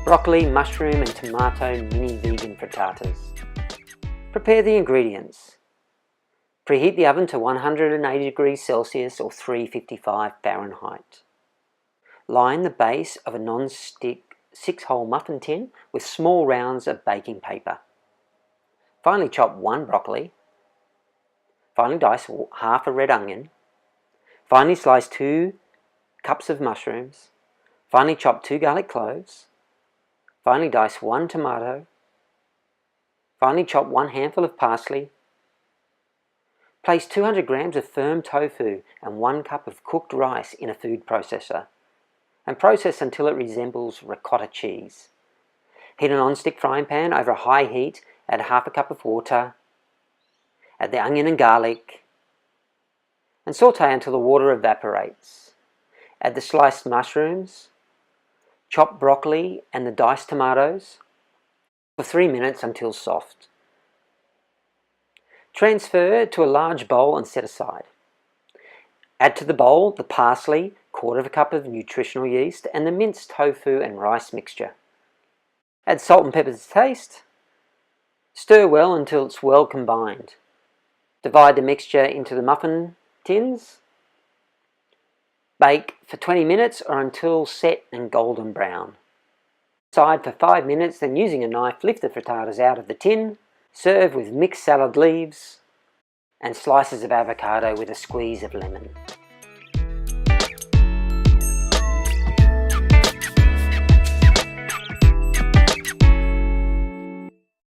broccoli, mushroom and tomato mini vegan frittatas. Prepare the ingredients. Preheat the oven to 180 degrees Celsius or 355 Fahrenheit. Line the base of a non-stick 6-hole muffin tin with small rounds of baking paper. Finely chop 1 broccoli. Finely dice half a red onion. Finely slice 2 cups of mushrooms. Finely chop 2 garlic cloves. Finely dice 1 tomato. Finely chop 1 handful of parsley. Place 200 grams of firm tofu and 1 cup of cooked rice in a food processor and process until it resembles ricotta cheese. Heat a non-stick frying pan over a high heat, add half a cup of water, add the onion and garlic, and saute until the water evaporates. Add the sliced mushrooms, chop broccoli and the diced tomatoes for 3 minutes until soft. Transfer to a large bowl and set aside. Add to the bowl the parsley, 1/4 cup of nutritional yeast, and the minced tofu and rice mixture. Add salt and pepper to taste. Stir well until it's well combined. Divide the mixture into the muffin tins. Bake for 20 minutes or until set and golden brown. Side for 5 minutes, then using a knife lift the frittatas out of the tin. Serve with mixed salad leaves and slices of avocado with a squeeze of lemon.